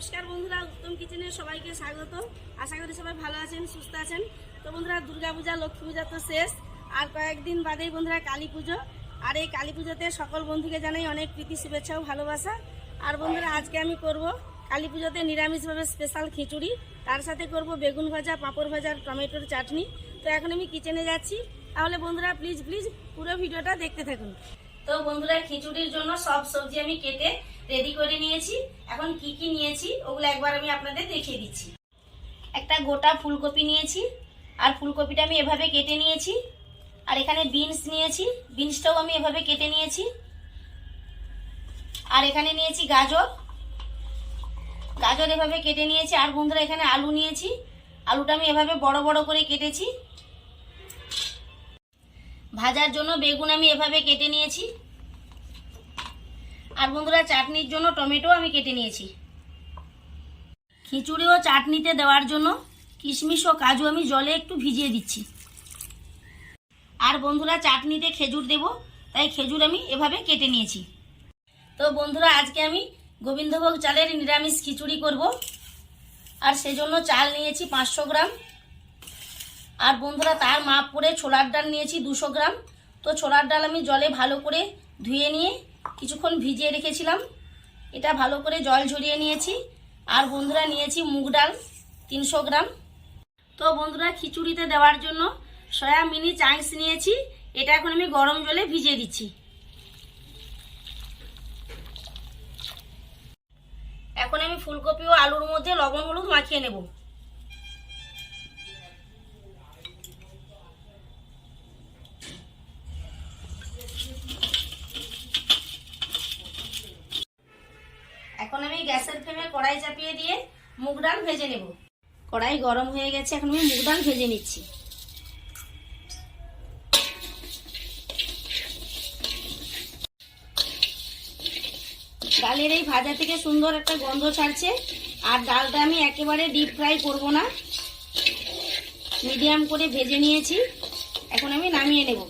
নমস্কার বন্ধুরা, উত্তম কিচেনে সবাইকে স্বাগত। আশা করি সবাই ভালো আছেন, সুস্থ আছেন। তো বন্ধুরা, দুর্গা পূজা, লক্ষ্মী পূজা তো শেষ, আর কয়েকদিন বাদেই বন্ধুরা কালী পুজো। আর এই কালী পুজোতে সকল বন্ধুকে জানাই অনেক প্রীতি, শুভেচ্ছা ও ভালোবাসা। আর বন্ধুরা, আজকে আমি করব কালী পুজোতে নিরামিষভাবে স্পেশাল খিচুড়ি, তার সাথে করব বেগুন ভাজা, পাঁপড় ভাজা, টমেটোর চাটনি। তো এখন আমি কিচেনে যাচ্ছি, তাহলে বন্ধুরা প্লিজ পুরো ভিডিওটা দেখতে থাকুন। তো বন্ধুরা, খিচুড়ির জন্য সব সবজি আমি কেটে রেডি করে নিয়েছি। এখন কি কি নিয়েছি ওগুলো একবার আমি আপনাদের দেখিয়ে দিচ্ছি। একটা গোটা ফুলকপি নিয়েছি, আর ফুলকপিটা আমি এভাবে কেটে নিয়েছি। আর এখানে বিনস নিয়েছি, বিনসটাও আমি এভাবে কেটে নিয়েছি। আর এখানে নিয়েছি গাজর, গাজর এভাবে কেটে নিয়েছি। আর বন্ধুরা, এখানে আলু নিয়েছি, আলুটা আমি এভাবে বড় বড় করে কেটেছি। ভাজার জন্য বেগুন আমি এভাবে কেটে নিয়েছি। আর বন্ধুরা, চাটনির জন্য টমেটো আমি কেটে নিয়েছি। খিচুড়ি ও চাটনিতে দেওয়ার জন্য কিশমিশ ও কাজু আমি জলে একটু ভিজিয়ে দিচ্ছি। আর বন্ধুরা, চাটনিতে খেজুর দেব, তাই খেজুর আমি এভাবে কেটে নিয়েছি। তো বন্ধুরা, আজকে আমি গোবিন্দভোগ চালের নিরামিষ খিচুড়ি করব। আর সেজন্য চাল নিয়েছি 500 গ্রাম। আর বন্ধুরা, তার মাপ করে ছোলার ডাল নিয়েছি 200 গ্রাম। তো ছোলার ডাল আমি জলে ভালো করে ধুয়ে নিয়ে কিছুক্ষণ ভিজিয়ে রেখেছিলাম, এটা ভালো করে জল ঝরিয়ে নিয়েছি। আর বন্ধুরা, নিয়েছি মুগ ডাল 300 গ্রাম। তো বন্ধুরা, খিচুড়িতে দেওয়ার জন্য সয়া মিনি চাংস নিয়েছি, এটা এখন আমি গরম জলে ভিজিয়ে দিচ্ছি। এখন আমি ফুলকপি ও আলুর মধ্যে লবণ হলুদ মাখিয়ে নেব। এখন আমি গ্যাসের ফ্লেমে কড়াই চাপিয়ে দিয়ে মুগ ডাল ভেজে নেব। কড়াই গরম হয়ে গেছে, এখন আমি মুগ ডাল ভেজে নিচ্ছি। ডালের এই ভাজা থেকে সুন্দর একটা গন্ধ ছাড়ছে। আর ডালটা আমি একেবারে ডিপ ফ্রাই করব না, মিডিয়াম করে ভেজে নিয়েছি। এখন আমি নামিয়ে নেব।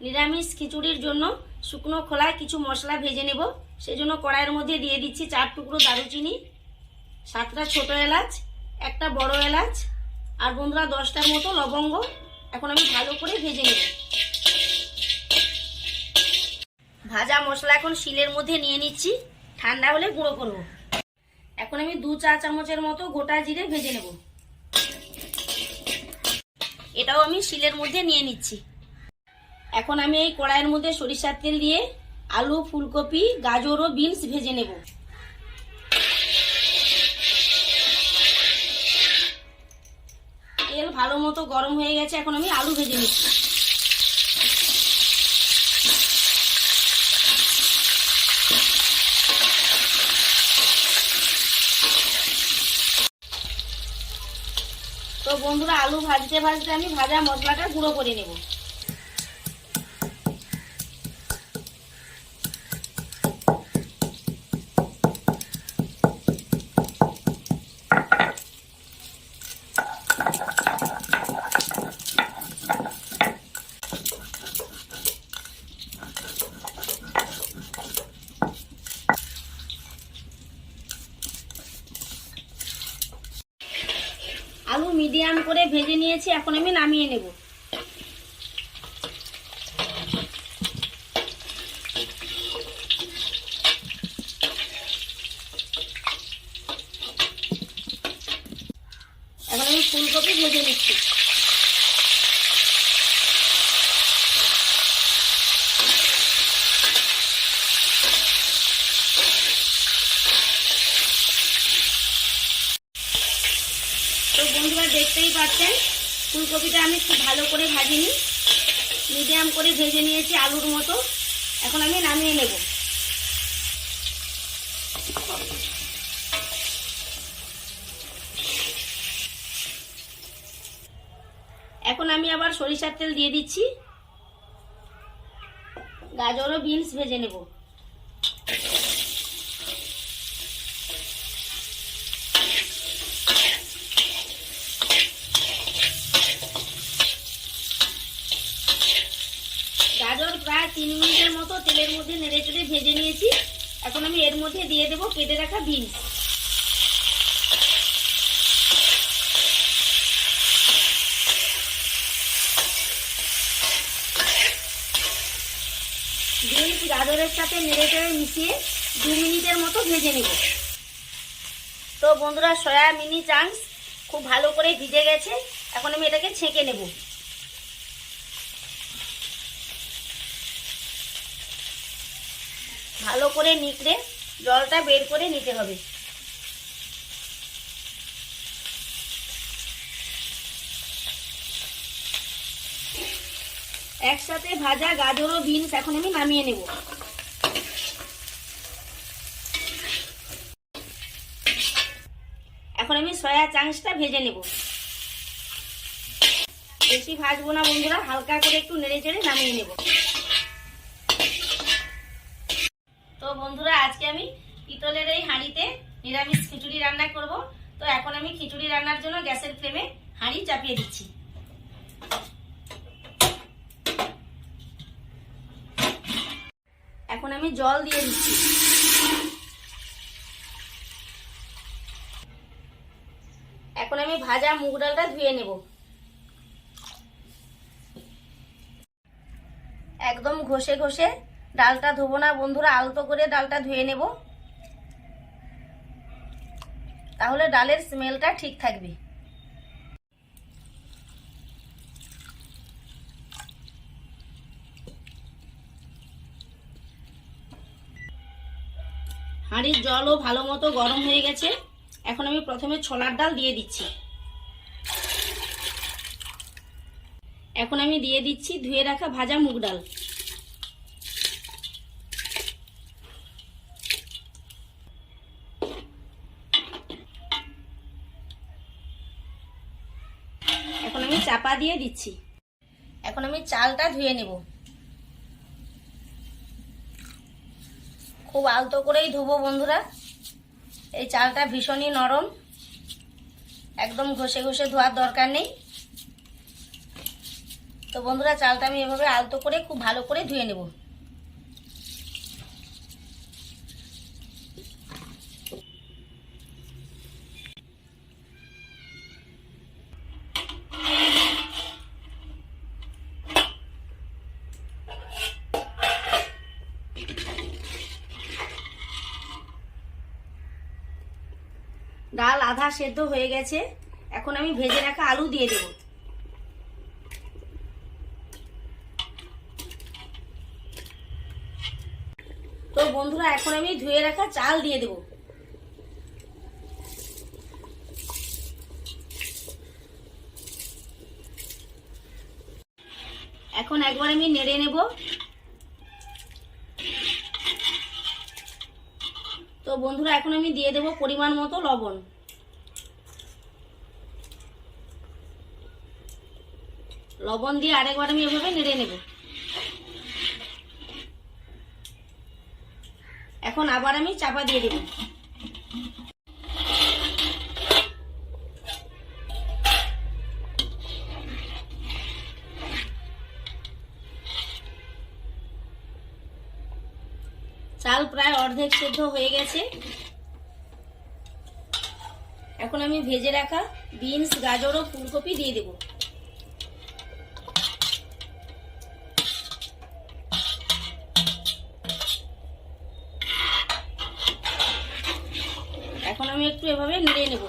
নিরামিষ খিচুড়ির জন্য শুকনো খোলায় কিছু মশলা ভেজে নেব। সেজন্য কড়াইয়ের মধ্যে দিয়ে দিচ্ছি 4 টুকরো দারুচিনি, 7টা ছোট এলাচ, একটা বড় এলাচ, আর বন্ধুরা 10টার মতো লবঙ্গ। এখন আমি ভালো করে ভেজে নেব। ভাজা মশলা এখন শিলের মধ্যে নিয়ে নিচ্ছি, ঠান্ডা হলে গুঁড়ো করব। এখন আমি 2 চা চামচের মতো গোটা জিরে ভেজে নেব, এটাও আমি শিলের মধ্যে নিয়ে নিচ্ছি। এখন আমি এই কড়াইয়ের মধ্যে সরিষার তেল দিয়ে আলু, ফুলকপি, গাজর ও বিনস ভেজে নেব। তেল ভালো মতো গরম হয়ে গেছে, এখন আমি আলু ভেজে নিচ্ছি। তো বন্ধুরা, আলু ভাজতে ভাজতে আমি ভাজা মশলাটা গুঁড়ো করে নেব। আলু মিডিয়াম করে ভেজে নিয়েছি, এখন আমি নামিয়ে নেব। এখন আমি ফুলকপি ভেজে নিচ্ছি। তো বন্ধুরা, দেখতেই পাচ্ছেন ফুলকপিটা আমি খুব ভালো করে ভাজিনি, মিডিয়াম করে ভেজে নিয়েছি আলুর মতো। এখন আমি নামিয়ে নেব। এখন আমি আবার সরিষার তেল দিয়ে দিচ্ছি, গাজর ও বিনস ভেজে নেব। 3 মিনিটের মতো তেলের মধ্যে নেড়ে চেড়ে ভেজে নিয়েছি। এখন আমি এর মধ্যে দিয়ে দেবো কেটে রাখা বিনস। বিনস গাজরের সাথে নেড়ে চেড়ে মিশিয়ে 2 মিনিটের মতো ভেজে নেব। তো বন্ধুরা, সয়া মিনি চাংস খুব ভালো করে ভিজে গেছে। এখন আমি এটাকে ছেঁকে নেব। ভালো করে নিকড়ে জলটা বের করে নিতে হবে। একসাথে ভাজা গাজর ও বিনস এখন আমি নামিয়ে নেব। এখন আমি সয়া চাংসটা ভেজে নেব। বেশি ভাজবো না বন্ধুরা, হালকা করে একটু নেড়ে চেড়ে নামিয়ে নেব। তো বন্ধুরা, আজকে আমি পিতলের এই হাঁড়িতে নিরামিষ খিচুড়ি রান্না করব। তো এখন আমি খিচুড়ি রান্নার জন্য গ্যাসের ফ্লেমে হাঁড়ি চাপিয়ে দিচ্ছি। এখন আমি জল দিয়ে দিচ্ছি। এখন আমি ভাজা মুগ ডালটা ধুয়ে নেব। একদম ঘষে ঘষে ডালটা ধোবো না বন্ধুরা, আলতো করে ডালটা ধুয়ে নেব, তাহলে ডালের স্মেলটা ঠিক থাকবে। হাঁড়ির জলও ভালো মতো গরম হয়ে গেছে। এখন আমি প্রথমে ছোলার ডাল দিয়ে দিচ্ছি। এখন আমি দিয়ে দিচ্ছি ধুয়ে রাখা ভাজা মুগ ডাল। এখন আমি চাপা দিয়ে দিচ্ছি। এখন আমি চালটা ধুয়ে নেব। খুব আলতো করেই ধোবো বন্ধুরা, এই চালটা ভীষণই নরম, একদম ঘষে ঘষে ধোয়ার দরকার নেই। তো বন্ধুরা, চালটা আমি এভাবে আলতো করে খুব ভালো করে ধুয়ে নেব। ডাল আধা সেদ্ধ হয়ে গেছে। এখন আমি ভেজে রাখা আলু দিয়ে দেব। তো বন্ধুরা, এখন আমি ধুয়ে রাখা চাল দিয়ে দেব। এখন একবার আমি নেড়ে নেব। তো বন্ধুরা, এখন আমি দিয়ে দেব পরিমাণ মতো লবণ। লবণ দিয়ে আরেকবার আমি এভাবে নেড়ে নেব। এখন আবার আমি চাপা দিয়ে দেব। চাল প্রায় অর্ধেক সেদ্ধ হয়ে গেছে। এখন আমি ভেজে রাখা বিনস, গাজর ও ফুলকপি দিয়ে দেব। এখন আমি একটু এভাবে নেড়ে নেব।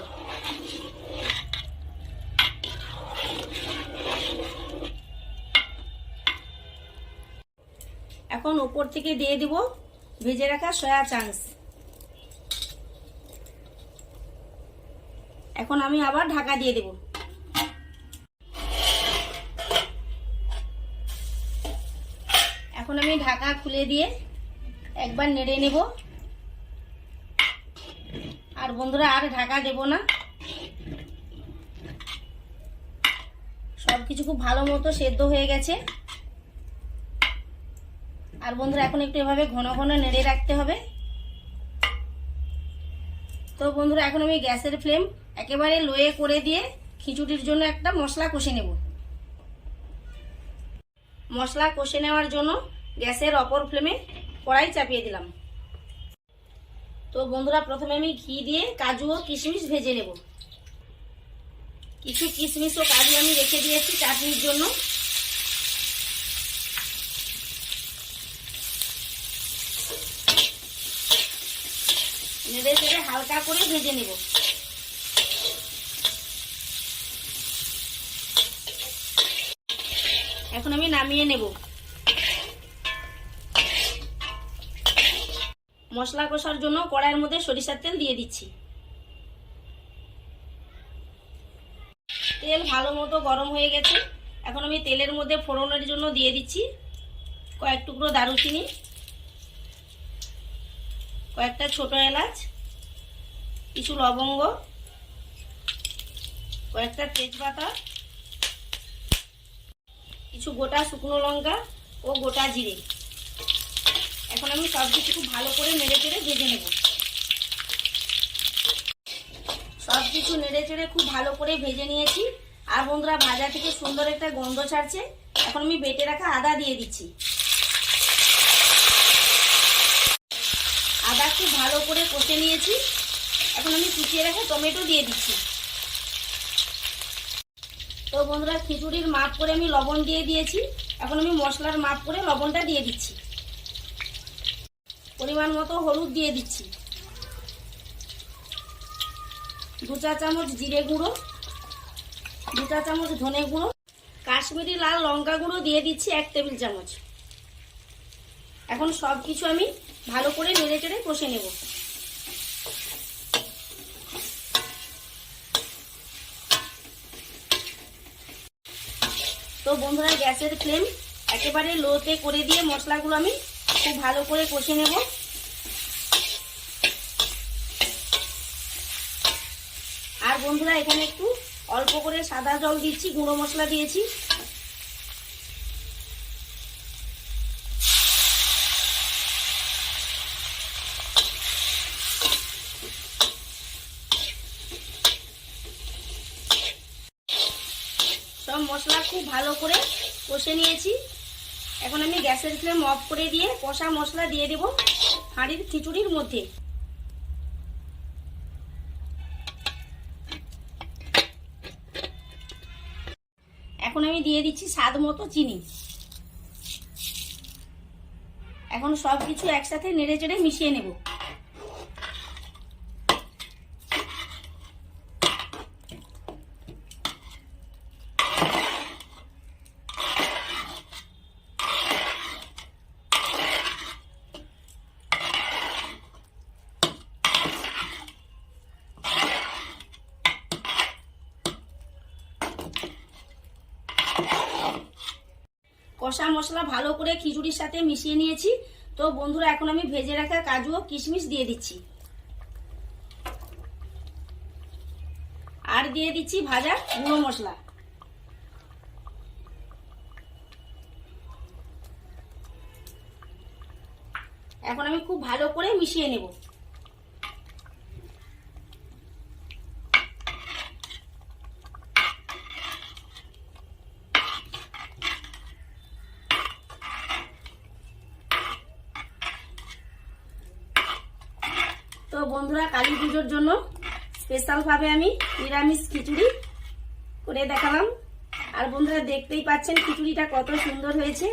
এখন উপর থেকে দিয়ে দেব ভেজে রাখা সয়া চাংস। এখন আমি আবার ঢাকা দিয়ে দেব। এখন আমি ঢাকা খুলে দিয়ে একবার নেড়ে নেব। আর বন্ধুরা, আর ঢাকা দেব না, সবকিছু খুব ভালো মতো সেদ্ধ হয়ে গেছে। আর বন্ধুরা, এখন একটু এভাবে ঘন ঘন নেড়ে রাখতে হবে। তো বন্ধুরা, এখন আমি গ্যাসের ফ্লেম একেবারে লোয়ে করে দিয়ে খিচুড়ির জন্য একটা মশলা কষে নেব। মশলা কষে নেওয়ার জন্য গ্যাসের অপর ফ্লেমে কড়াই চাপিয়ে দিলাম। তো বন্ধুরা প্রথমে আমি ঘি দিয়ে কাজু ও কিশমিশ ভেজে নেব। কিছু কিশমিশ ও কাজু আমি রেখে দিয়েছি চাটনির জন্য। নেড়ে চেড়ে হালকা করে ভেজে নেব। এখন আমি নামিয়ে নেব। মশলা কষার জন্য কড়াইয়ের মধ্যে সরিষার তেল দিয়ে দিচ্ছি। তেল ভালো মতো গরম হয়ে গেছে। এখন আমি তেলের মধ্যে ফোড়নের জন্য দিয়ে দিচ্ছি কয়েক টুকরো দারুচিনি, কয়েকটা ছোট এলাচ, কিছু লবঙ্গ, কয়েকটা তেজপাতা, কিছু গোটা শুকনো লঙ্কা ও গোটা জিরে। এখন আমি সব কিছু খুব ভালো করে নেড়ে চেড়ে ভেজে নেব। সব কিছু নেড়ে চেড়ে খুব ভালো করে ভেজে নিয়েছি। আর বন্ধুরা ভাজা থেকে সুন্দর একটা গন্ধ ছাড়ছে। এখন আমি বেটে রাখা আদা দিয়ে দিচ্ছি। আদা খুব ভালো করে কষে নিয়েছি। এখন আমি কুচিয়ে রাখা টমেটো দিয়ে দিচ্ছি। তো বন্ধুরা খিচুড়ির মাপ করে আমি লবণ দিয়ে দিয়েছি। এখন আমি মশলার মাপ করে লবণটা দিয়ে দিচ্ছি। পরিমাণ মতো হলুদ দিয়ে দিচ্ছি। 2 চা চামচ জিরে গুঁড়ো, 2 চা চামচ ধনে গুঁড়ো, কাশ্মীরি লাল লঙ্কা গুঁড়ো দিয়ে দিচ্ছি 1 টেবিল চামচ। এখন সব কিছু আমি ভালো করে নেড়ে চেড়ে কষে নেব। তো বন্ধুরা গ্যাসের ফ্লেম একেবারে লোতে করে দিয়ে মশলাগুলো আমি খুব ভালো করে কষে নেব। আর বন্ধুরা এখানে একটু অল্প করে সাদা জল দিচ্ছি, গুঁড়ো মশলা দিয়েছি। সব মশলা খুব ভালো করে কষে নিয়েছি। এখন আমি গ্যাসের ফ্লেম অফ করে দিয়ে কষা মশলা দিয়ে দেব হাঁড়ির খিচুড়ির মধ্যে। এখন আমি দিয়ে দিচ্ছি স্বাদ মতো চিনি। এখন সব কিছু একসাথে নেড়ে চেড়ে মিশিয়ে নেব। কষা মশলা ভালো করে খিচুড়ির সাথে মিশিয়ে নিয়েছি। তো বন্ধুরা এখন আমি ভেজে রাখা কাজু ও কিশমিশ দিয়ে দিচ্ছি। আর দিয়ে দিচ্ছি ভাজা গুঁড়ো মশলা। এখন আমি খুব ভালো করে মিশিয়ে নেব। তো বন্ধুরা কালী পুজোর জন্য স্পেশাল ভাবে আমি নিরামিষ খিচুড়ি করে দেখালাম। আর বন্ধুরা দেখতেই পাচ্ছেন খিচুড়িটা কত সুন্দর হয়েছে।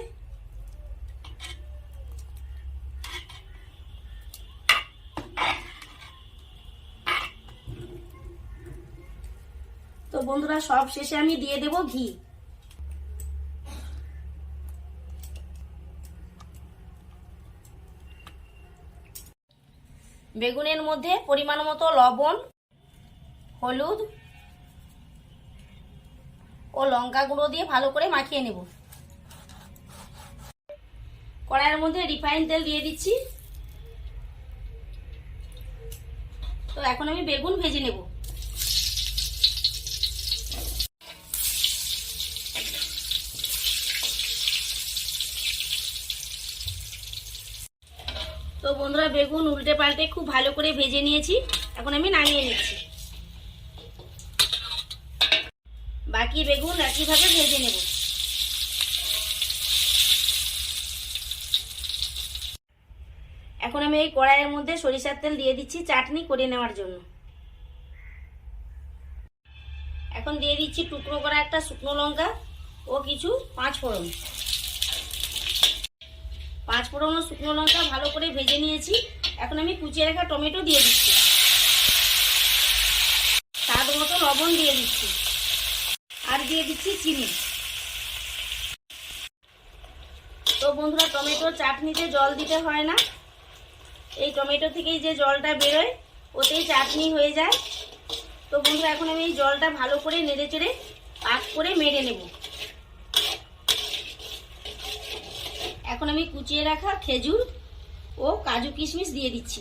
তো বন্ধুরা সব শেষে আমি দিয়ে দেব ঘি। বেগুনের মধ্যে পরিমাণ মতো লবণ, হলুদ ও লঙ্কা গুঁড়ো দিয়ে ভালো করে মাখিয়ে নেব। কড়াইয়ের মধ্যে রিফাইন তেল দিয়ে দিচ্ছি। তো এখন আমি বেগুন ভেজে নেব। তো বন্ধুরা বেগুন উল্টে পাল্টে খুব ভালো করে ভেজে নিয়েছি। এখন আমি নামিয়ে নিচ্ছি। বাকি বেগুন একইভাবে ভেজে নেব। এখন আমি এই কড়াইয়ের মধ্যে সরিষার তেল দিয়ে দিচ্ছি চাটনি করে নেওয়ার জন্য। এখন দিয়ে দিচ্ছি টুকরো করা একটা শুকনো লঙ্কা ও কিছু 5 ফোড়ন। 5 ফোড়ন ও শুকনো লঙ্কা ভালো করে ভেজে নিয়েছি। এখন আমি কুচিয়ে রাখা টমেটো দিয়ে দিচ্ছি, স্বাদ মতো লবণ দিয়ে দিচ্ছি, আর দিয়ে দিচ্ছি চিনি। তো বন্ধুরা, টমেটো চাটনিতে জল দিতে হয় না, এই টমেটো থেকেই যে জলটা বেরোয় ওতেই চাটনি হয়ে যায়। তো বন্ধুরা, এখন আমি এই জলটা ভালো করে নেড়ে চেড়ে পাক করে মেরে নেব। এখন আমি কুচিয়ে রাখা খেজুর ও কাজু কিশমিশ দিয়ে দিচ্ছি।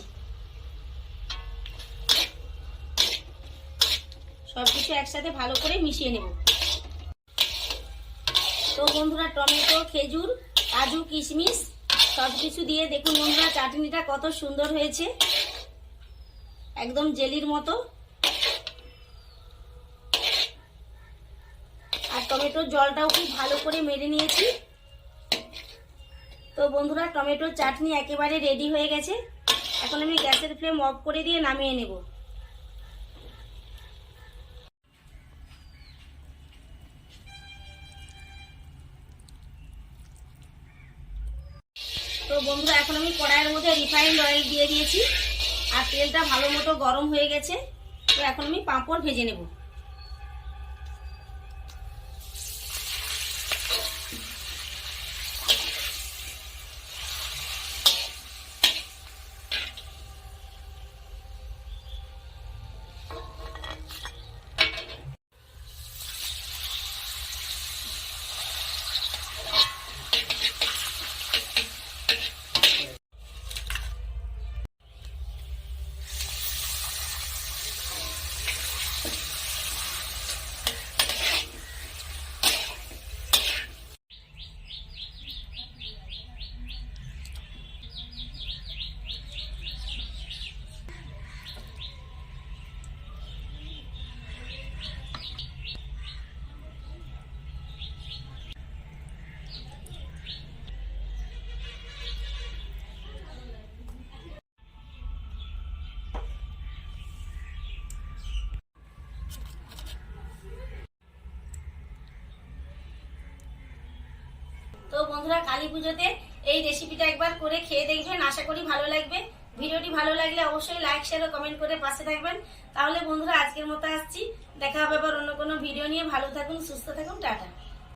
সবকিছু একসাথে ভালো করে মিশিয়ে নেব। তো বন্ধুরা, টমেটো, খেজুর, কাজু কিশমিশ সবকিছু দিয়ে দেখুন বন্ধুরা চাটনিটা কত সুন্দর হয়েছে, একদম জেলির মতো। আর টমেটোর জলটাও খুব ভালো করে মেরে নিয়েছি। তো বন্ধুরা, টমেটোর চাটনি একেবারে রেডি হয়ে গেছে। এখন আমি গ্যাসের ফ্লেম অফ করে দিয়ে নামিয়ে নেব। তো বন্ধুরা, এখন আমি কড়াইয়ের মধ্যে রিফাইন্ড অয়েল দিয়ে দিয়েছি আর তেলটা ভালো মতো গরম হয়ে গেছে। তো এখন আমি পাঁপড় ভেজে নেব। তো বন্ধুরা, কালী পুজোতে এই রেসিপিটা একবার করে খেয়ে দেখবেন, আশা করি ভালো লাগবে। ভিডিওটি ভালো লাগলে অবশ্যই লাইক, শেয়ার ও কমেন্ট করে পাশে থাকবেন। তাহলে বন্ধুরা, আজকের মতো আসছি, দেখা হবে আবার অন্য কোনো ভিডিও নিয়ে। ভালো থাকুন, সুস্থ থাকুন, টাটা।